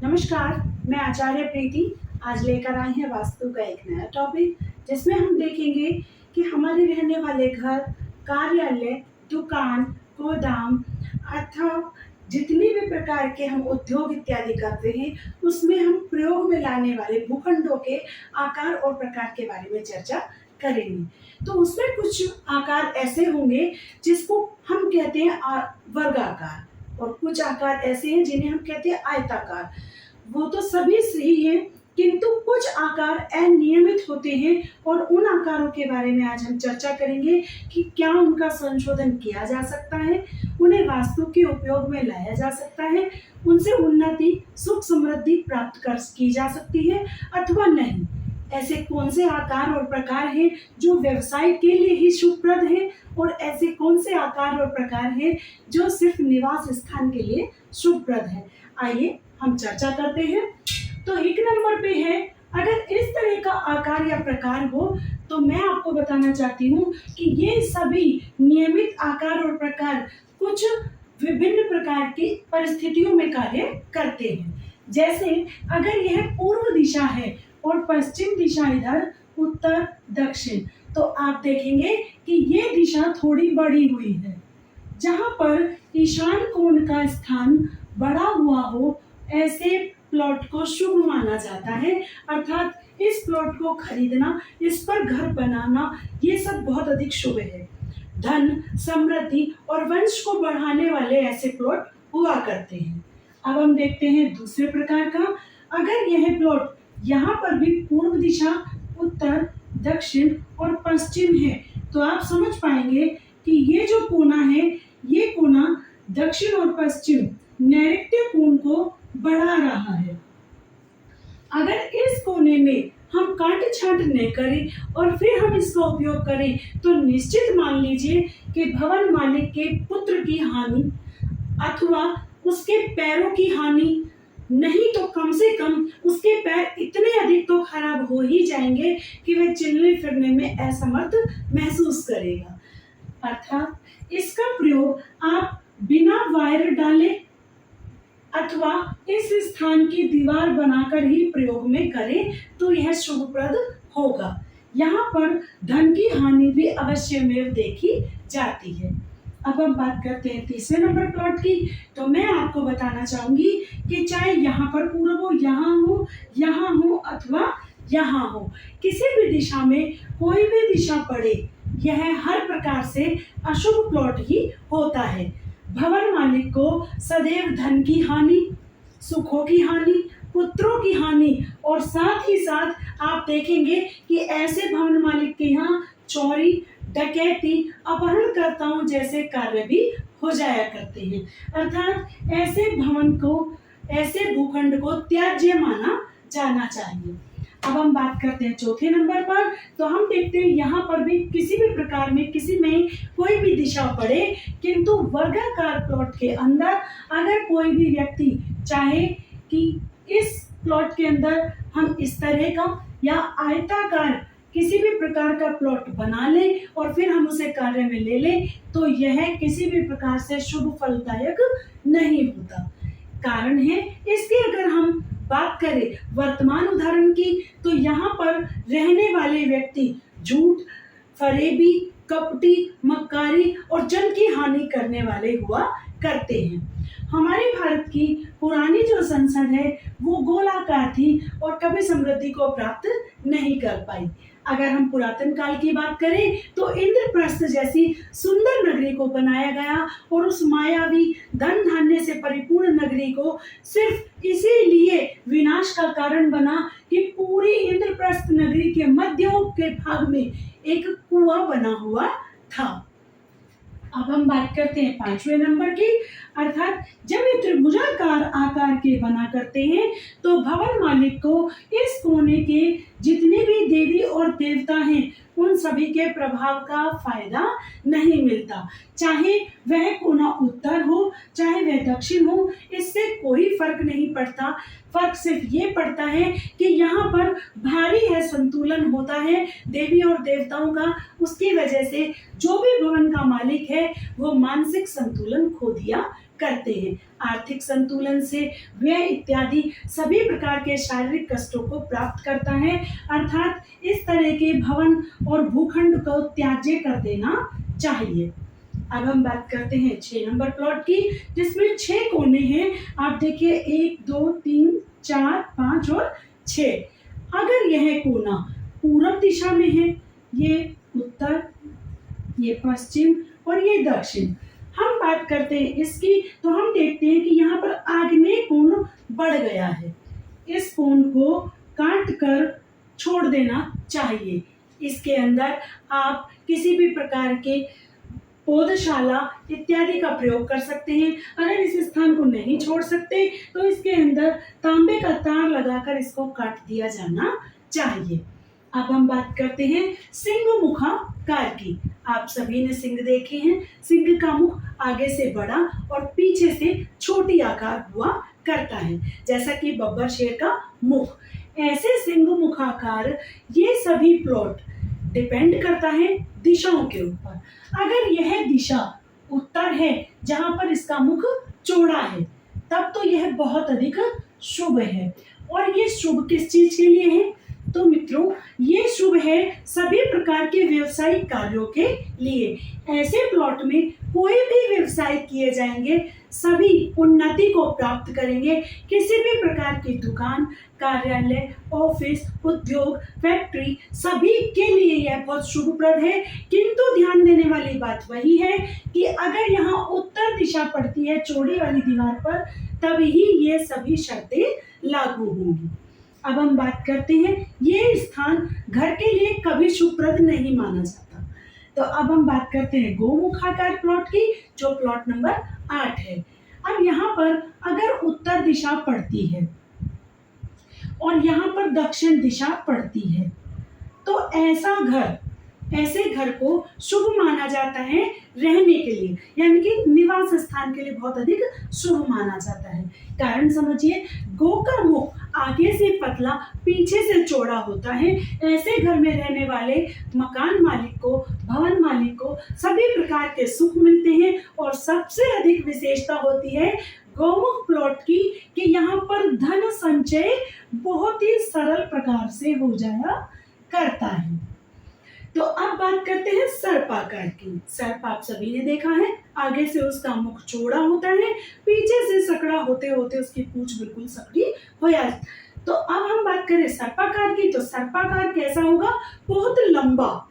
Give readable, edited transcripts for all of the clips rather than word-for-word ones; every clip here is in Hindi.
नमस्कार, मैं आचार्य प्रीति आज लेकर आई हैं वास्तु का एक नया टॉपिक, जिसमें हम देखेंगे कि हमारे रहने वाले घर, कार्यालय, दुकान, गोदाम अथवा जितने भी प्रकार के हम उद्योग इत्यादि करते हैं, उसमें हम प्रयोग में लाने वाले भूखंडों के आकार और प्रकार के बारे में चर्चा करेंगे। तो उसमें कुछ आकार ऐसे होंगे जिसको हम कहते हैं वर्गाकार, और कुछ आकार ऐसे हैं जिन्हें हम कहते हैं आयताकार। वो तो सभी सही हैं, किंतु कुछ आकार अनियमित होते हैं और उन आकारों के बारे में आज हम चर्चा करेंगे कि क्या उनका संशोधन किया जा सकता है, उन्हें वास्तु के उपयोग में लाया जा सकता है, उनसे उन्नति, सुख, समृद्धि प्राप्त की जा सकती है अथवा नहीं। ऐसे कौन से आकार और प्रकार हैं जो व्यवसाय के लिए ही शुभप्रद हैं, और ऐसे कौन से आकार और प्रकार हैं जो सिर्फ निवास स्थान के लिए शुभप्रद है। आइए हम चर्चा करते हैं। तो एक नंबर पे है, अगर इस तरह का आकार या प्रकार हो तो मैं आपको बताना चाहती हूँ कि ये सभी नियमित आकार और प्रकार कुछ विभिन्न प्रकार की परिस्थितियों में कार्य करते हैं। जैसे अगर यह पूर्व दिशा है और पश्चिम दिशा इधर उत्तर दक्षिण, तो आप देखेंगे कि ये दिशा थोड़ी बढ़ी हुई है। जहाँ पर ईशान कोण का स्थान बढ़ा हुआ हो, ऐसे प्लॉट को शुभ माना जाता है, अर्थात इस प्लॉट को खरीदना, इस पर घर बनाना, ये सब बहुत अधिक शुभ है। धन, समृद्धि और वंश को बढ़ाने वाले ऐसे प्लॉट हुआ करते हैं। अब हम देखते हैं दूसरे प्रकार का। अगर यह प्लॉट यहाँ पर भी पूर्व दिशा, उत्तर, दक्षिण और पश्चिम है, तो आप समझ पाएंगे कि ये जो कोना है, ये कोना दक्षिण और पश्चिम नैऋत्य कोण को बढ़ा रहा है। अगर इस कोने में हम काट छांट न करें और फिर हम इसका उपयोग करें, तो निश्चित मान लीजिए कि भवन मालिक के पुत्र की हानि अथवा उसके पैरों की हानि, नहीं तो कम से कम उसके पैर इतने अधिक तो खराब हो ही जाएंगे कि वह चलने फिरने में असमर्थ महसूस करेगा। अर्थात इसका प्रयोग आप बिना वायर डाले अथवा इस स्थान की दीवार बनाकर ही प्रयोग में करें तो यह शुभप्रद होगा। यहाँ पर धन की हानि भी अवश्यमेव देखी जाती है। अब हम बात करते हैं तीसरे नंबर प्लॉट की। तो मैं आपको बताना चाहूंगी कि चाहे यहाँ पर पूर्व हो, यहाँ हो अथवा यहाँ हो, किसी भी दिशा में कोई भी दिशा पड़े, यह हर प्रकार से अशुभ प्लॉट ही होता है। भवन मालिक को सदैव धन की हानि, सुखों की हानि, पुत्रों की हानि, और साथ ही साथ आप देखेंगे कि ऐसे भवन मालिक के यहाँ चोरी, डकैती, अपहरणकर्ताओं जैसे कार्य भी हो जाया करते हैं। अर्थात ऐसे भवन को, ऐसे भूखंड को त्याज्य माना जाना चाहिए। अब हम बात करते हैं चौथे नंबर पर। तो हम देखते हैं यहाँ पर भी किसी भी प्रकार में, किसी में कोई भी दिशा पड़े, किंतु वर्गाकार प्लॉट के अंदर अगर कोई भी व्यक्ति चाहे कि इस प्लॉट के अंदर हम इस तरह का या आयताकार किसी भी प्रकार का प्लॉट बना ले और फिर हम उसे कार्य में ले लें, तो यह किसी भी प्रकार से शुभ फलदायक नहीं होता। कारण है इसके, अगर हम बात करें वर्तमान उदाहरण की, तो यहाँ पर रहने वाले व्यक्ति झूठ, फरेबी, कपटी, मक्कारी और जन की हानि करने वाले हुआ करते हैं। हमारे भारत की पुरानी जो संसद है वो गोलाकार थी और कभी समृद्धि को प्राप्त नहीं कर पाई। अगर हम पुरातन काल की बात करें तो इंद्रप्रस्थ जैसी सुंदर नगरी को बनाया गया, और उस मायावी धन धान्य से परिपूर्ण नगरी को सिर्फ इसीलिए विनाश का कारण बना कि पूरी इंद्रप्रस्थ नगरी के मध्य के भाग में एक कुआं बना हुआ था। अब हम बात करते हैं पांचवें नंबर की। अर्थात जब ये त्रिभुजाकार आकार के बना करते हैं तो भवन मालिक को इस कोने के जितने भी देवी और देवता हैं उन सभी के प्रभाव का फायदा नहीं मिलता। चाहे वह कोना उत्तर हो, चाहे वह दक्षिण हो, इससे कोई फर्क नहीं पड़ता। फर्क सिर्फ ये पड़ता है कि यहाँ पर भारी है संतुलन होता है देवी और देवताओं का। उसकी वजह से जो भी भवन का मालिक है वो मानसिक संतुलन खो दिया करते हैं। आर्थिक संतुलन से व्यय इत्यादि सभी प्रकार के शारीरिक कष्टों को प्राप्त करता है, अर्थात इस तरह के भवन और भूखंड को त्याज्य कर देना चाहिए। अब हम बात करते हैं 6 नंबर प्लॉट की, जिसमें 6 कोने हैं। आप देखिए 1 2 3 4 5 और 6। अगर यह कोना पूर्व दिशा में है, ये उत्तर, ये पश्चिम और ये दक्षिण, हम बात करते हैं इसकी, तो हम देखते हैं कि यहाँ पर आग्नेय कोण बढ़ गया है। इस कोण को काट कर छोड़ देना चाहिए। इसके अंदर आप किसी भी प्रकार के पौधशाला इत्यादि का प्रयोग कर सकते हैं। अगर इस स्थान को नहीं छोड़ सकते तो इसके अंदर तांबे का तार लगाकर इसको काट दिया जाना चाहिए। अब हम बात करते हैं सिंह मुखाकार की। आप सभी ने सिंह देखे हैं। सिंह का मुख आगे से बड़ा और पीछे से छोटी आकार हुआ करता है, जैसा कि बब्बर शेर का मुख। ऐसे सिंह मुखाकार ये सभी प्लॉट डिपेंड करता है दिशाओं के ऊपर। अगर यह दिशा उत्तर है, जहां पर इसका मुख चौड़ा है, तब तो यह बहुत अधिक शुभ है। और ये शुभ किस चीज के लिए है? तो मित्रों, ये शुभ है सभी प्रकार के व्यवसायिक कार्यों के लिए। ऐसे प्लॉट में कोई भी व्यवसाय किए जाएंगे, सभी उन्नति को प्राप्त करेंगे। किसी भी प्रकार की दुकान, कार्यालय, ऑफिस, उद्योग, फैक्ट्री, सभी के लिए यह बहुत शुभप्रद है। किंतु ध्यान देने वाली बात वही है कि अगर यहाँ उत्तर दिशा पड़ती है चौड़ी वाली दीवार पर, तभी ये सभी शर्तें लागू होंगी। अब हम बात करते हैं, ये स्थान घर के लिए कभी शुभप्रद नहीं माना जाता। तो अब हम बात करते हैं गोमुखाकार प्लॉट की, जो प्लॉट नंबर 8 है। अब यहाँ पर अगर उत्तर दिशा पड़ती है और यहाँ पर दक्षिण दिशा पड़ती है, तो ऐसे घर को शुभ माना जाता है रहने के लिए, यानी कि निवास स्थान के लिए बहुत अधिक शुभ माना जाता है। कारण समझिए, गो का मुख आगे से पतला, पीछे से चौड़ा होता है। ऐसे घर में रहने वाले मकान मालिक को, भवन मालिक को सभी प्रकार के सुख मिलते हैं। और सबसे अधिक विशेषता होती है गौमुख प्लॉट की कि यहाँ पर धन संचय बहुत ही सरल प्रकार से हो जाया करता है। तो अब बात करते हैं सर्पाकार की। सर्प आप सभी ने देखा है, आगे से उसका मुख चौड़ा होता है, पीछे से सकड़ा होते होते उसकी पूंछ बिल्कुल सकड़ी हो जाती। तो अब हम बात करें सर्पाकार की, तो सर्पाकार कैसा होगा? बहुत लंबा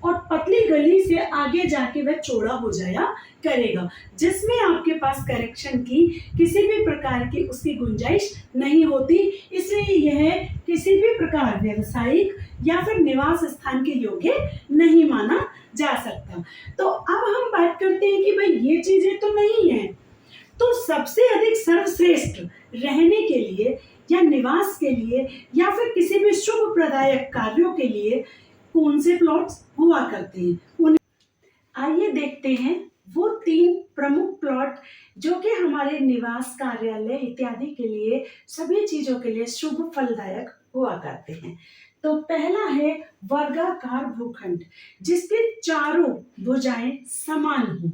और पतली गली से आगे जाके वह चौड़ा हो जाया करेगा, जिसमें आपके पास करेक्शन की किसी भी प्रकार की उसकी गुंजाइश नहीं होती। इसलिए यह किसी भी प्रकार व्यवसायिक या फिर निवास स्थान के योग्य नहीं माना जा सकता। तो अब हम बात करते हैं कि भाई ये चीजें तो नहीं है, तो सबसे अधिक सर्वश्रेष्ठ रहने के लिए या निवास के लिए या फिर किसी भी शुभ प्रदायक कार्यों के लिए कौन से प्लॉट्स हुआ करते हैं? आइए देखते हैं वो 3 प्रमुख प्लॉट जो कि हमारे निवास, कार्यालय इत्यादि के लिए, सभी चीजों के लिए शुभ फलदायक हुआ करते हैं। तो पहला है वर्गाकार भूखंड, जिसके चारों भुजाएं समान हो।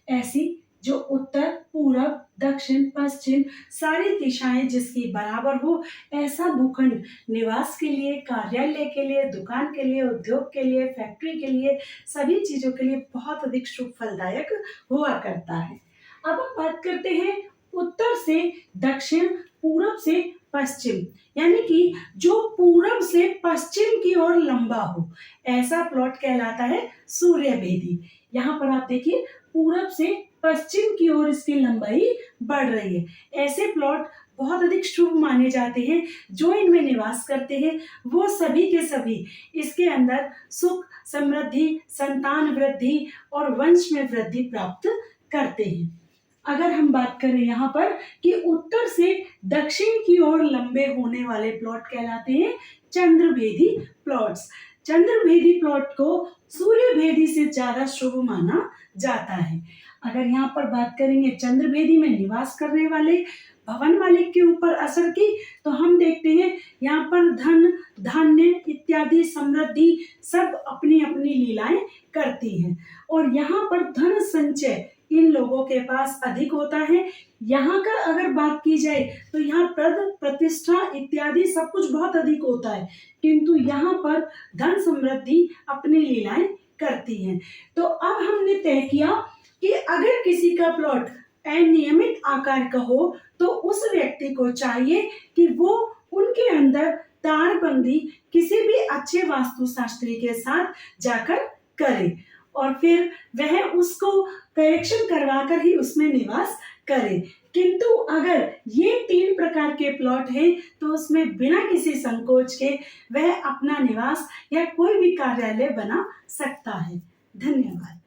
ऐसी जो उत्तर, पूरब, दक्षिण, पश्चिम सारी दिशाएं जिसकी बराबर हो, ऐसा भूखंड निवास के लिए, कार्यालय के लिए, दुकान के लिए, उद्योग के लिए, फैक्ट्री के लिए, सभी चीजों के लिए बहुत अधिक शुभ फलदायक हुआ करता है। अब हम बात करते हैं उत्तर से दक्षिण, पूरब से पश्चिम, यानी कि जो पूरब से पश्चिम की ओर लंबा हो, ऐसा प्लॉट कहलाता है सूर्यभेदी। यहाँ पर आप देखिए, पूरब से पश्चिम की ओर इसकी लंबाई बढ़ रही है। ऐसे प्लॉट बहुत अधिक शुभ माने जाते हैं। जो इनमें निवास करते हैं वो सभी के सभी इसके अंदर सुख, समृद्धि, संतान वृद्धि और वंश में वृद्धि प्राप्त करते हैं। अगर हम बात करें यहाँ पर कि उत्तर से दक्षिण की ओर लंबे होने वाले प्लॉट कहलाते हैं चंद्रभेदी प्लॉट्स। चंद्रभेदी प्लॉट को सूर्यभेदी से ज्यादा शुभ माना जाता है। अगर यहाँ पर बात करेंगे चंद्रभेदी में निवास करने वाले भवन मालिक के ऊपर असर की, तो हम देखते हैं यहाँ पर धन, धान्य इत्यादि, समृद्धि सब अपनी अपनी लीलाएं करती हैं। और यहाँ पर धन संचय इन लोगों के पास अधिक होता है। यहाँ का अगर बात की जाए तो यहाँ पद प्रतिष्ठा इत्यादि सब कुछ बहुत अधिक होता है, किंतु यहाँ पर धन समृद्धि अपनी लीलाएं करती हैं। तो अब हमने तय किया कि अगर किसी का प्लॉट अनियमित आकार का हो तो उस व्यक्ति को चाहिए कि वो उनके अंदर तारबंदी किसी भी अच्छे वास्तुशास्त्री के साथ जाकर करे और फिर वह उसको करेक्शन करवाकर ही उसमें निवास करे। किंतु अगर ये 3 प्रकार के प्लॉट हैं तो उसमें बिना किसी संकोच के वह अपना निवास या कोई भी कार्यालय बना सकता है। धन्यवाद।